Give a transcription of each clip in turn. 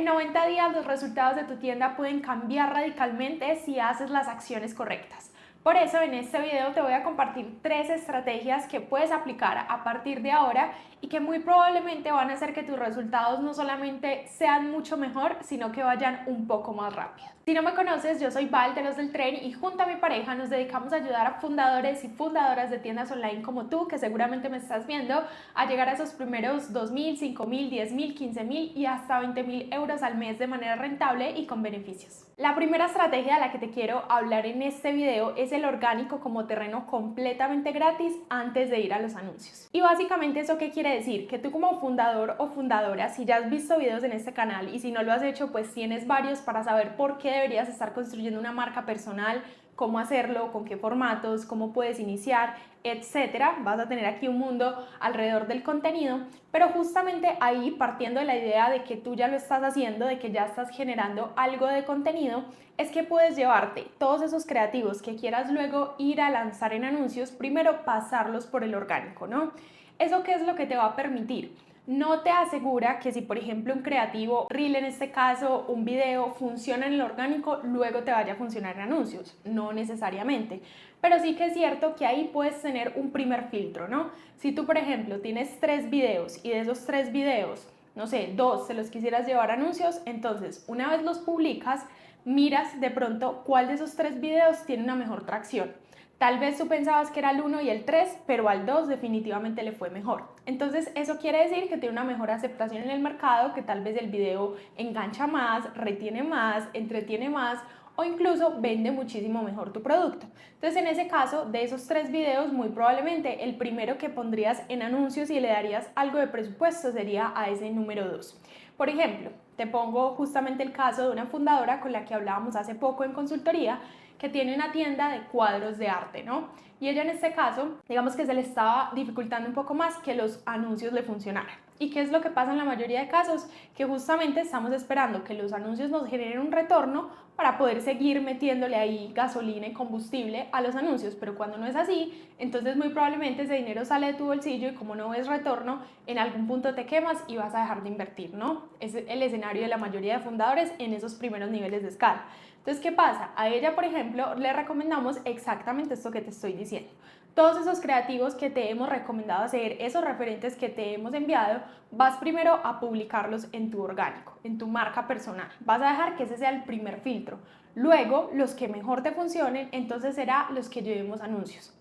90 días los resultados de tu tienda pueden cambiar radicalmente si haces las acciones correctas. Por eso en este video te voy a compartir 3 estrategias que puedes aplicar a partir de ahora y que muy probablemente van a hacer que tus resultados no solamente sean mucho mejor, sino que vayan un poco más rápido. Si no me conoces, yo soy Val de Los del Tren y junto a mi pareja nos dedicamos a ayudar a fundadores y fundadoras de tiendas online como tú, que seguramente me estás viendo, a llegar a esos primeros 2.000, 5.000, 10.000, 15.000 y hasta 20.000 euros al mes de manera rentable y con beneficios. La primera estrategia de la que te quiero hablar en este video es el orgánico como terreno completamente gratis antes de ir a los anuncios. Y básicamente ¿eso qué quiere decir? Que tú como fundador o fundadora, si ya has visto videos en este canal y si no lo has hecho, pues tienes varios para saber por qué deberías estar construyendo una marca personal, cómo hacerlo, con qué formatos, cómo puedes iniciar, etcétera. Vas a tener aquí un mundo alrededor del contenido, pero justamente ahí, partiendo de la idea de que tú ya lo estás haciendo, de que ya estás generando algo de contenido, es que puedes llevarte todos esos creativos que quieras luego ir a lanzar en anuncios, primero pasarlos por el orgánico, ¿no? ¿Eso qué es lo que te va a permitir? No te asegura que si por ejemplo un creativo, reel en este caso, un video funciona en el orgánico, luego te vaya a funcionar en anuncios, no necesariamente, pero sí que es cierto que ahí puedes tener un primer filtro, ¿no? Si tú por ejemplo tienes 3 videos y de esos 3 videos, no sé, 2 se los quisieras llevar a anuncios, entonces una vez los publicas, miras de pronto cuál de esos 3 videos tiene una mejor tracción. Tal vez tú pensabas que era el 1 y el 3, pero al 2 definitivamente le fue mejor. Entonces eso quiere decir que tiene una mejor aceptación en el mercado, que tal vez el video engancha más, retiene más, entretiene más o incluso vende muchísimo mejor tu producto. Entonces en ese caso, de esos 3 videos, muy probablemente el primero que pondrías en anuncios y le darías algo de presupuesto sería a ese número 2. Por ejemplo, te pongo justamente el caso de una fundadora con la que hablábamos hace poco en consultoría, que tiene una tienda de cuadros de arte, ¿no? Y ella en este caso, digamos que se le estaba dificultando un poco más que los anuncios le funcionaran. ¿Y qué es lo que pasa en la mayoría de casos? Que justamente estamos esperando que los anuncios nos generen un retorno para poder seguir metiéndole ahí gasolina y combustible a los anuncios, pero cuando no es así, entonces muy probablemente ese dinero sale de tu bolsillo y como no ves retorno, en algún punto te quemas y vas a dejar de invertir, ¿no? Es el escenario de la mayoría de fundadores en esos primeros niveles de escala. Entonces, ¿qué pasa? A ella, por ejemplo, le recomendamos exactamente esto que te estoy diciendo. Todos esos creativos que te hemos recomendado hacer, esos referentes que te hemos enviado, vas primero a publicarlos en tu orgánico, en tu marca personal. Vas a dejar que ese sea el primer filtro. Luego, los que mejor te funcionen, entonces será los que llevemos anuncios.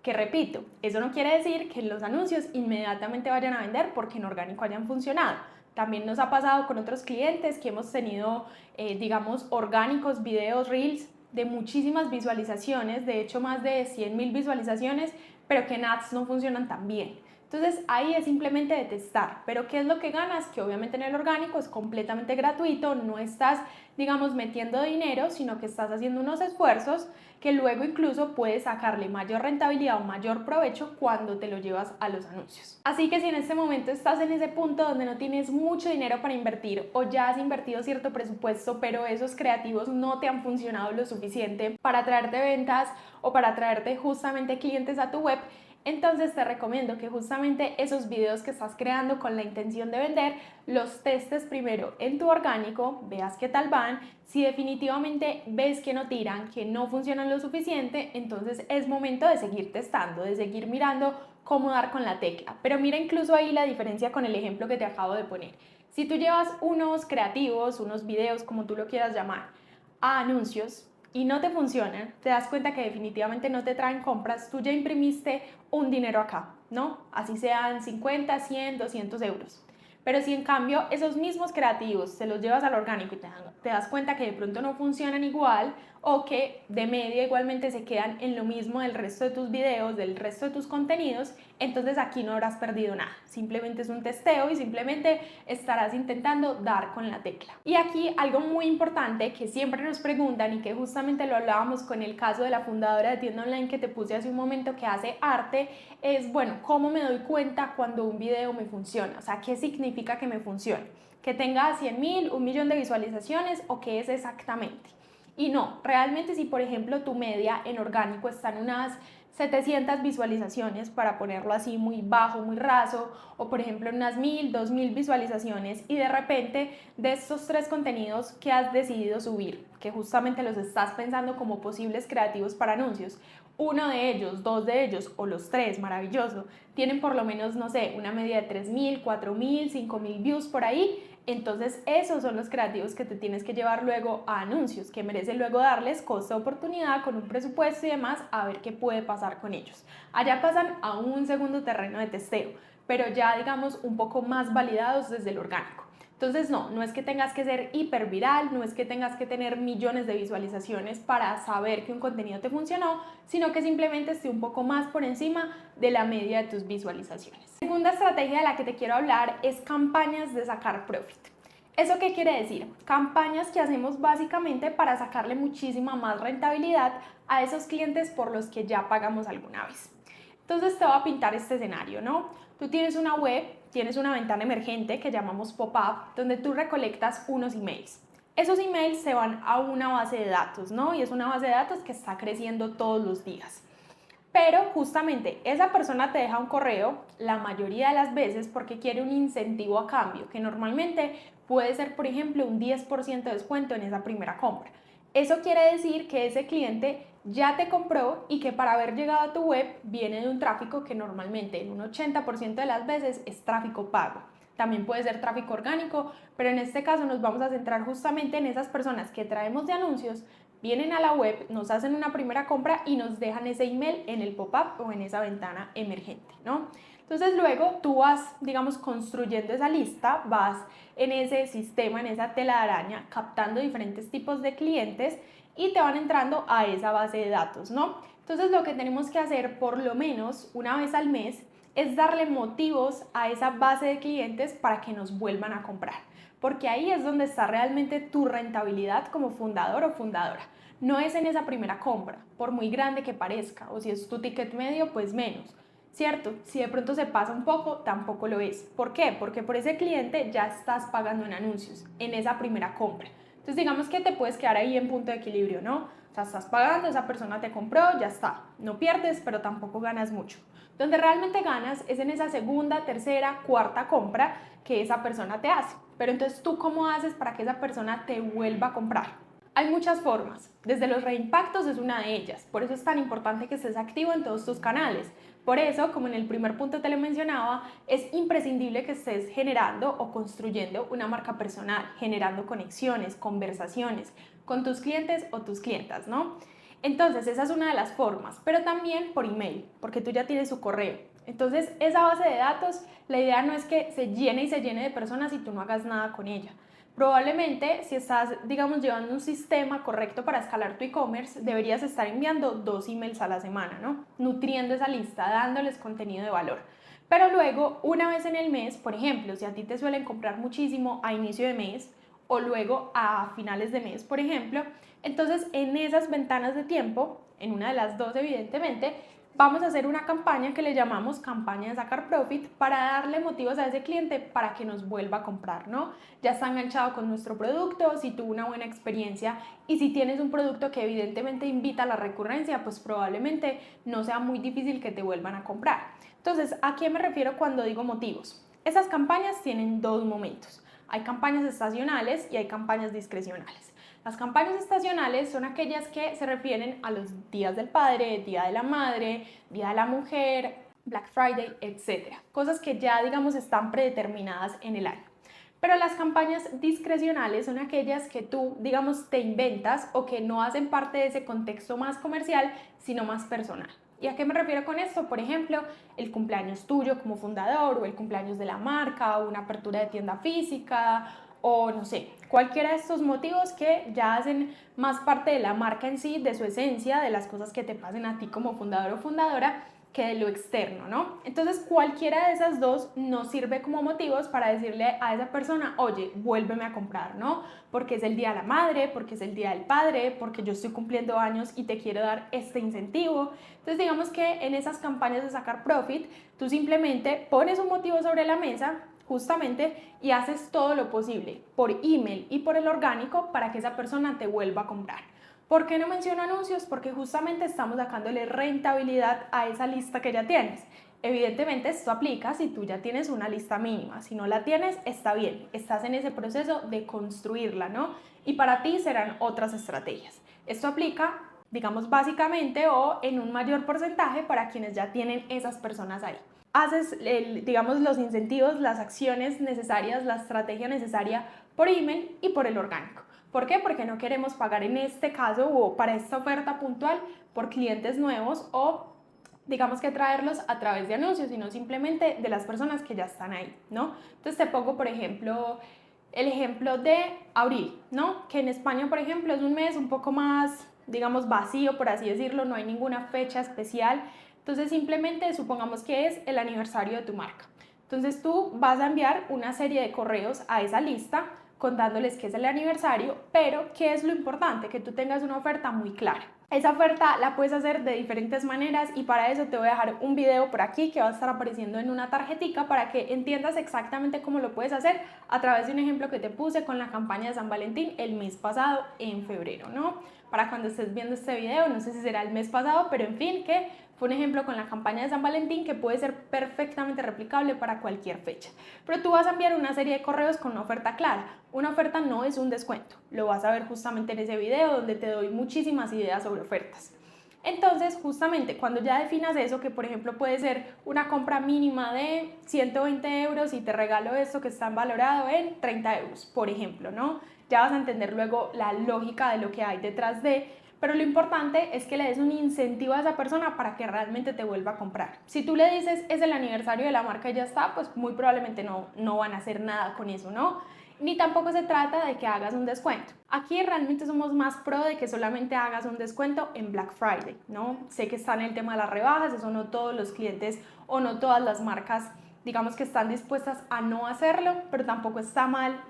Que repito, eso no quiere decir que los anuncios inmediatamente vayan a vender porque en orgánico hayan funcionado. También nos ha pasado con otros clientes que hemos tenido, digamos, orgánicos, videos, reels de muchísimas visualizaciones, de hecho más de 100.000 visualizaciones, pero que en ads no funcionan tan bien. Entonces ahí es simplemente de testar, pero ¿qué es lo que ganas? Que obviamente en el orgánico es completamente gratuito, no estás, digamos, metiendo dinero, sino que estás haciendo unos esfuerzos que luego incluso puedes sacarle mayor rentabilidad o mayor provecho cuando te lo llevas a los anuncios. Así que si en este momento estás en ese punto donde no tienes mucho dinero para invertir o ya has invertido cierto presupuesto, pero esos creativos no te han funcionado lo suficiente para traerte ventas o para traerte justamente clientes a tu web, entonces te recomiendo que justamente esos videos que estás creando con la intención de vender, los testes primero en tu orgánico, veas qué tal van. Si definitivamente ves que no tiran, que no funcionan lo suficiente, entonces es momento de seguir testando, de seguir mirando cómo dar con la tecla. Pero mira incluso ahí la diferencia con el ejemplo que te acabo de poner. Si tú llevas unos creativos, unos videos, como tú lo quieras llamar, a anuncios, y no te funcionan, te das cuenta que definitivamente no te traen compras, tú ya imprimiste un dinero acá, ¿no? Así sean 50, 100, 200 euros. Pero si en cambio esos mismos creativos se los llevas al orgánico y te das cuenta que de pronto no funcionan igual o que de media igualmente se quedan en lo mismo del resto de tus videos, del resto de tus contenidos, entonces aquí no habrás perdido nada. Simplemente es un testeo y simplemente estarás intentando dar con la tecla. Y aquí algo muy importante que siempre nos preguntan y que justamente lo hablábamos con el caso de la fundadora de tienda online que te puse hace un momento que hace arte, es bueno, ¿cómo me doy cuenta cuando un video me funciona? O sea, ¿qué significa que me funcione? ¿Que tenga 100.000, 1.000.000 de visualizaciones o qué es exactamente? Y no, realmente si por ejemplo tu media en orgánico está en unas 700 visualizaciones, para ponerlo así muy bajo, muy raso, o por ejemplo unas 1000, 2000 visualizaciones, y de repente de estos 3 contenidos que has decidido subir, que justamente los estás pensando como posibles creativos para anuncios, uno de ellos, 2 de ellos o los 3, maravilloso, tienen por lo menos, no sé, una media de 3000, 4000, 5000 views por ahí. Entonces esos son los creativos que te tienes que llevar luego a anuncios, que merece luego darles costo de oportunidad con un presupuesto y demás, a ver qué puede pasar con ellos. Allá pasan a un segundo terreno de testeo, pero ya digamos un poco más validados desde el orgánico. Entonces no es que tengas que ser hiper viral, no es que tengas que tener millones de visualizaciones para saber que un contenido te funcionó, sino que simplemente esté un poco más por encima de la media de tus visualizaciones. La segunda estrategia de la que te quiero hablar es campañas de sacar profit. ¿Eso qué quiere decir? Campañas que hacemos básicamente para sacarle muchísima más rentabilidad a esos clientes por los que ya pagamos alguna vez. Entonces te voy a pintar este escenario, ¿no? Tú tienes una web, tienes una ventana emergente que llamamos pop-up, donde tú recolectas unos emails. Esos emails se van a una base de datos, ¿no? Y es una base de datos que está creciendo todos los días. Pero justamente esa persona te deja un correo la mayoría de las veces porque quiere un incentivo a cambio, que normalmente puede ser, por ejemplo, un 10% de descuento en esa primera compra. Eso quiere decir que ese cliente ya te compró y que para haber llegado a tu web viene de un tráfico que normalmente en un 80% de las veces es tráfico pago. También puede ser tráfico orgánico, pero en este caso nos vamos a centrar justamente en esas personas que traemos de anuncios, vienen a la web, nos hacen una primera compra y nos dejan ese email en el pop-up o en esa ventana emergente, ¿no? Entonces luego tú vas, digamos, construyendo esa lista, vas en ese sistema, en esa tela de araña, captando diferentes tipos de clientes y te van entrando a esa base de datos, ¿no? Entonces lo que tenemos que hacer por lo menos una vez al mes es darle motivos a esa base de clientes para que nos vuelvan a comprar, porque ahí es donde está realmente tu rentabilidad como fundador o fundadora. No es en esa primera compra, por muy grande que parezca, o si es tu ticket medio, pues menos. ¿Cierto? Si de pronto se pasa un poco, tampoco lo es. ¿Por qué? Porque por ese cliente ya estás pagando en anuncios, en esa primera compra. Entonces digamos que te puedes quedar ahí en punto de equilibrio, ¿no? O sea, estás pagando, esa persona te compró, ya está. No pierdes, pero tampoco ganas mucho. Donde realmente ganas es en esa segunda, tercera, cuarta compra que esa persona te hace. Pero entonces, ¿tú cómo haces para que esa persona te vuelva a comprar? Hay muchas formas, desde los reimpactos es una de ellas, por eso es tan importante que estés activo en todos tus canales. Por eso, como en el primer punto te lo mencionaba, es imprescindible que estés generando o construyendo una marca personal, generando conexiones, conversaciones con tus clientes o tus clientas, ¿no? Entonces, esa es una de las formas, pero también por email, porque tú ya tienes su correo. Entonces, esa base de datos, la idea no es que se llene y se llene de personas y tú no hagas nada con ella. Probablemente, si estás, digamos, llevando un sistema correcto para escalar tu e-commerce, deberías estar enviando 2 emails a la semana, ¿no? Nutriendo esa lista, dándoles contenido de valor. Pero luego, una vez en el mes, por ejemplo, si a ti te suelen comprar muchísimo a inicio de mes o luego a finales de mes, por ejemplo, entonces en esas ventanas de tiempo, en una de las dos evidentemente, vamos a hacer una campaña que le llamamos campaña de sacar profit para darle motivos a ese cliente para que nos vuelva a comprar, ¿no? Ya está enganchado con nuestro producto, si tuvo una buena experiencia y si tienes un producto que evidentemente invita a la recurrencia, pues probablemente no sea muy difícil que te vuelvan a comprar. Entonces, ¿a qué me refiero cuando digo motivos? Esas campañas tienen dos momentos. Hay campañas estacionales y hay campañas discrecionales. Las campañas estacionales son aquellas que se refieren a los días del padre, día de la madre, día de la mujer, Black Friday, etc. Cosas que ya, digamos, están predeterminadas en el año. Pero las campañas discrecionales son aquellas que tú, digamos, te inventas o que no hacen parte de ese contexto más comercial, sino más personal. ¿Y a qué me refiero con esto? Por ejemplo, el cumpleaños tuyo como fundador o el cumpleaños de la marca o una apertura de tienda física o no sé, cualquiera de estos motivos que ya hacen más parte de la marca en sí, de su esencia, de las cosas que te pasen a ti como fundador o fundadora, que de lo externo, ¿no? Entonces cualquiera de esas dos nos sirve como motivos para decirle a esa persona, oye, vuélveme a comprar, ¿no? Porque es el día de la madre, porque es el día del padre, porque yo estoy cumpliendo años y te quiero dar este incentivo. Entonces digamos que en esas campañas de sacar profit, tú simplemente pones un motivo sobre la mesa, justamente, y haces todo lo posible por email y por el orgánico para que esa persona te vuelva a comprar. ¿Por qué no menciono anuncios? Porque justamente estamos sacándole rentabilidad a esa lista que ya tienes. Evidentemente esto aplica si tú ya tienes una lista mínima. Si no la tienes, está bien, estás en ese proceso de construirla, ¿no? Y para ti serán otras estrategias. Esto aplica, digamos, básicamente o en un mayor porcentaje para quienes ya tienen esas personas ahí. Haces, digamos, los incentivos, las acciones necesarias, la estrategia necesaria por email y por el orgánico. ¿Por qué? Porque no queremos pagar en este caso o para esta oferta puntual por clientes nuevos o digamos que traerlos a través de anuncios, sino simplemente de las personas que ya están ahí, ¿no? Entonces te pongo, por ejemplo, el ejemplo de abril, ¿no? Que en España, por ejemplo, es un mes un poco más, digamos, vacío, por así decirlo, no hay ninguna fecha especial. Entonces simplemente supongamos que es el aniversario de tu marca. Entonces tú vas a enviar una serie de correos a esa lista contándoles que es el aniversario, pero ¿qué es lo importante? Que tú tengas una oferta muy clara. Esa oferta la puedes hacer de diferentes maneras y para eso te voy a dejar un video por aquí que va a estar apareciendo en una tarjetica para que entiendas exactamente cómo lo puedes hacer a través de un ejemplo que te puse con la campaña de San Valentín el mes pasado en febrero, ¿no? Para cuando estés viendo este video, no sé si será el mes pasado, pero en fin, que fue un ejemplo con la campaña de San Valentín que puede ser perfectamente replicable para cualquier fecha. Pero tú vas a enviar una serie de correos con una oferta clara. Una oferta no es un descuento. Lo vas a ver justamente en ese video donde te doy muchísimas ideas sobre ofertas. Entonces, justamente cuando ya definas eso, que por ejemplo puede ser una compra mínima de 120 euros y te regalo esto que está valorado en 30 euros, por ejemplo, ¿no? Ya vas a entender luego la lógica de lo que hay detrás de, pero lo importante es que le des un incentivo a esa persona para que realmente te vuelva a comprar. Si tú le dices es el aniversario de la marca y ya está, pues muy probablemente no van a hacer nada con eso, ¿no? Ni tampoco se trata de que hagas un descuento. Aquí realmente somos más pro de que solamente hagas un descuento en Black Friday, ¿no? Sé que está en el tema de las rebajas, eso no todos los clientes o no todas las marcas, digamos que están dispuestas a no hacerlo, pero tampoco está mal,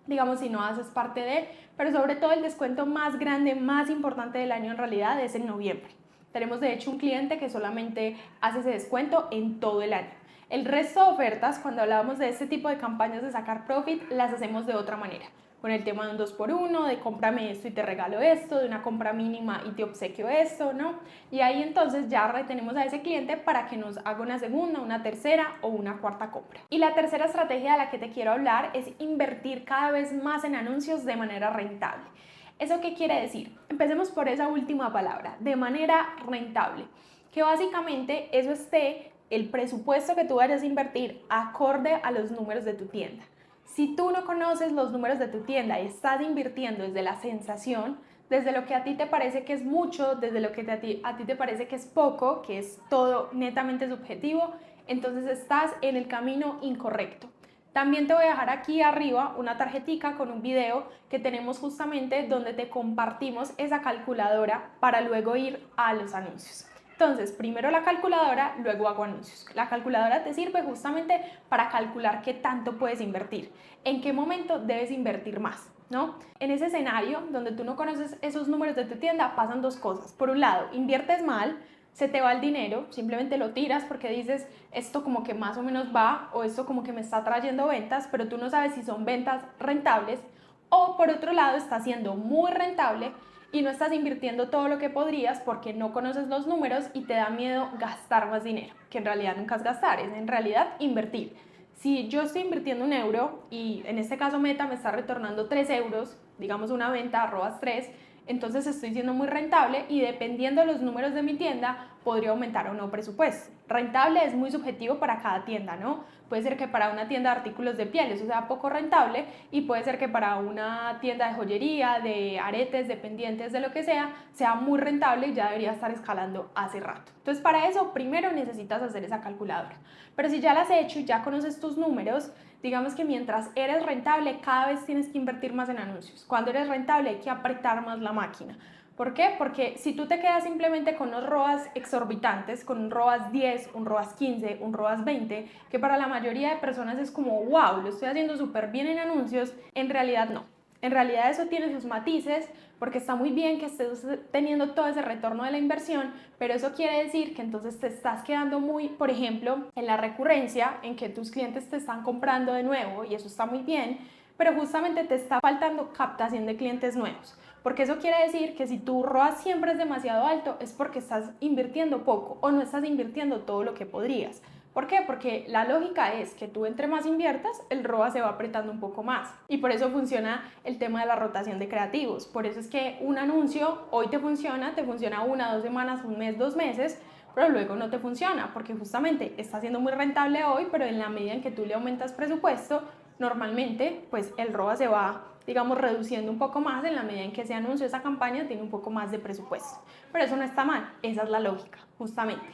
digamos, si no haces parte de, pero sobre todo el descuento más grande, más importante del año en realidad es en noviembre. Tenemos de hecho un cliente que solamente hace ese descuento en todo el año. El resto de ofertas, cuando hablábamos de este tipo de campañas de sacar profit, las hacemos de otra manera. Con el tema de un 2x1, de cómprame esto y te regalo esto, de una compra mínima y te obsequio esto, ¿no? Y ahí entonces ya retenemos a ese cliente para que nos haga una segunda, una tercera o una cuarta compra. Y la tercera estrategia de la que te quiero hablar es invertir cada vez más en anuncios de manera rentable. ¿Eso qué quiere decir? Empecemos por esa última palabra, de manera rentable. Que básicamente eso esté el presupuesto que tú vayas a invertir acorde a los números de tu tienda. Si tú no conoces los números de tu tienda y estás invirtiendo desde la sensación, desde lo que a ti te parece que es mucho, desde lo que a ti te parece que es poco, que es todo netamente subjetivo, entonces estás en el camino incorrecto. También te voy a dejar aquí arriba una tarjetica con un video que tenemos justamente donde te compartimos esa calculadora para luego ir a los anuncios. Entonces, primero la calculadora, luego hago anuncios. La calculadora te sirve justamente para calcular qué tanto puedes invertir, en qué momento debes invertir más, ¿no? En ese escenario donde tú no conoces esos números de tu tienda, pasan dos cosas. Por un lado, inviertes mal, se te va el dinero, simplemente lo tiras porque dices esto como que más o menos va o esto como que me está trayendo ventas, pero tú no sabes si son ventas rentables, o por otro lado está siendo muy rentable y no estás invirtiendo todo lo que podrías porque no conoces los números y te da miedo gastar más dinero, que en realidad nunca es gastar, es en realidad invertir. Si yo estoy invirtiendo 1 euro y en este caso Meta me está retornando 3 euros, digamos una venta, arrobas 3, entonces estoy siendo muy rentable y dependiendo de los números de mi tienda podría aumentar o no presupuesto. Rentable es muy subjetivo para cada tienda, ¿no? Puede ser que para una tienda de artículos de piel eso sea poco rentable y puede ser que para una tienda de joyería, de aretes, de pendientes, de lo que sea muy rentable y ya debería estar escalando hace rato. Entonces para eso primero necesitas hacer esa calculadora. Pero si ya la has hecho y ya conoces tus números, digamos que mientras eres rentable cada vez tienes que invertir más en anuncios. Cuando eres rentable hay que apretar más la máquina. ¿Por qué? Porque si tú te quedas simplemente con unos ROAS exorbitantes, con un ROAS 10, un ROAS 15, un ROAS 20, que para la mayoría de personas es como, wow, lo estoy haciendo súper bien en anuncios, en realidad no. En realidad eso tiene sus matices, porque está muy bien que estés teniendo todo ese retorno de la inversión, pero eso quiere decir que entonces te estás quedando muy, por ejemplo, en la recurrencia, en que tus clientes te están comprando de nuevo, y eso está muy bien, pero justamente te está faltando captación de clientes nuevos. porque eso quiere decir que si tu ROAS siempre es demasiado alto es porque estás invirtiendo poco o no estás invirtiendo todo lo que podrías. ¿Por qué? Porque la lógica es que tú entre más inviertas, el ROAS se va apretando un poco más. Y por eso funciona el tema de la rotación de creativos. Por eso es que un anuncio hoy te funciona 1, 2 semanas, un mes, 2 meses, pero luego no te funciona porque justamente está siendo muy rentable hoy, pero en la medida en que tú le aumentas presupuesto, normalmente pues el ROAS se va, digamos, reduciendo un poco más en la medida en que ese anuncio, esa campaña tiene un poco más de presupuesto. Pero eso no está mal, esa es la lógica, justamente.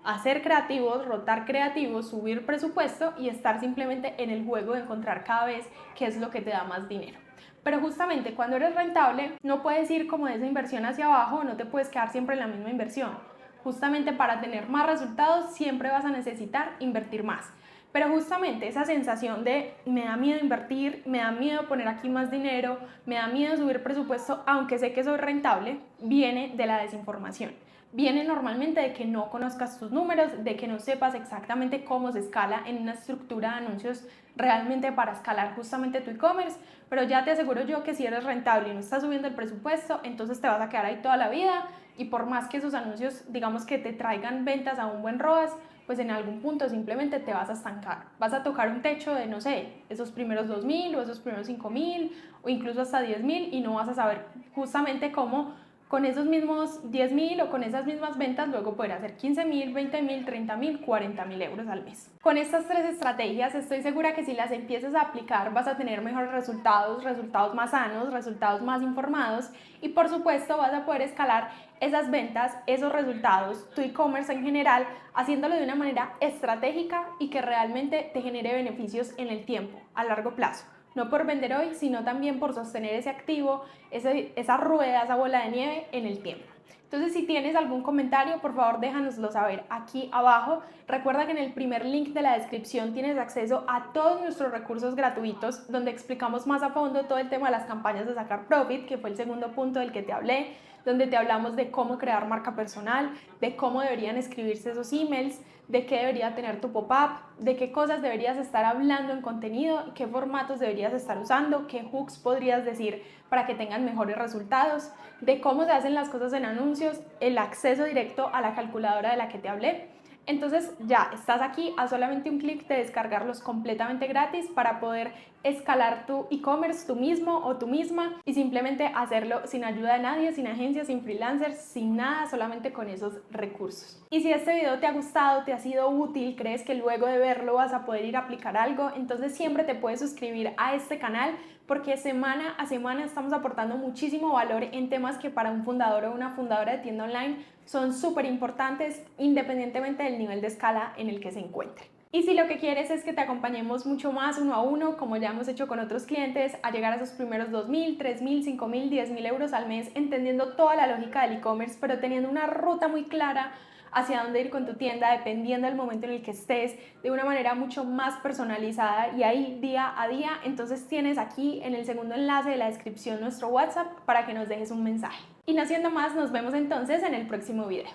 Hacer creativos, rotar creativos, subir presupuesto y estar simplemente en el juego de encontrar cada vez qué es lo que te da más dinero. Pero justamente cuando eres rentable, no puedes ir como de esa inversión hacia abajo, no te puedes quedar siempre en la misma inversión. Justamente para tener más resultados siempre vas a necesitar invertir más. Pero justamente esa sensación de me da miedo invertir, me da miedo poner aquí más dinero, me da miedo subir presupuesto, aunque sé que soy rentable, viene de la desinformación. Viene normalmente de que no conozcas tus números, de que no sepas exactamente cómo se escala en una estructura de anuncios realmente para escalar justamente tu e-commerce, pero ya te aseguro yo que si eres rentable y no estás subiendo el presupuesto, entonces te vas a quedar ahí toda la vida y por más que esos anuncios, digamos que te traigan ventas a un buen ROAS, pues en algún punto simplemente te vas a estancar. Vas a tocar un techo de, no sé, esos primeros 2.000 o esos primeros 5.000 o incluso hasta 10.000 y no vas a saber justamente cómo con esos mismos 10.000 o con esas mismas ventas luego poder hacer 15.000, 20.000, 30.000, 40.000 euros al mes. Con estas 3 estrategias estoy segura que si las empiezas a aplicar vas a tener mejores resultados, resultados más sanos, resultados más informados y por supuesto vas a poder escalar esas ventas, esos resultados, tu e-commerce en general, haciéndolo de una manera estratégica y que realmente te genere beneficios en el tiempo, a largo plazo. No por vender hoy, sino también por sostener ese activo, esa rueda, esa bola de nieve en el tiempo. Entonces, si tienes algún comentario, por favor déjanoslo saber aquí abajo. Recuerda que en el primer link de la descripción tienes acceso a todos nuestros recursos gratuitos, donde explicamos más a fondo todo el tema de las campañas de sacar profit, que fue el segundo punto del que te hablé, donde te hablamos de cómo crear marca personal, de cómo deberían escribirse esos emails, de qué debería tener tu pop-up, de qué cosas deberías estar hablando en contenido, qué formatos deberías estar usando, qué hooks podrías decir para que tengan mejores resultados, de cómo se hacen las cosas en anuncios, el acceso directo a la calculadora de la que te hablé. Entonces ya estás aquí a solamente un clic de descargarlos completamente gratis para poder escalar tu e-commerce tú mismo o tú misma y simplemente hacerlo sin ayuda de nadie, sin agencias, sin freelancers, sin nada, solamente con esos recursos. Y si este video te ha gustado, te ha sido útil, crees que luego de verlo vas a poder ir a aplicar algo, entonces siempre te puedes suscribir a este canal porque semana a semana estamos aportando muchísimo valor en temas que para un fundador o una fundadora de tienda online son súper importantes independientemente del nivel de escala en el que se encuentre. Y si lo que quieres es que te acompañemos mucho más uno a uno, como ya hemos hecho con otros clientes, a llegar a esos primeros 2.000, 3.000, 5.000, 10.000 euros al mes, entendiendo toda la lógica del e-commerce, pero teniendo una ruta muy clara hacia dónde ir con tu tienda, dependiendo del momento en el que estés, de una manera mucho más personalizada y ahí día a día, entonces tienes aquí en el segundo enlace de la descripción nuestro WhatsApp para que nos dejes un mensaje. Y no siendo más, nos vemos entonces en el próximo video.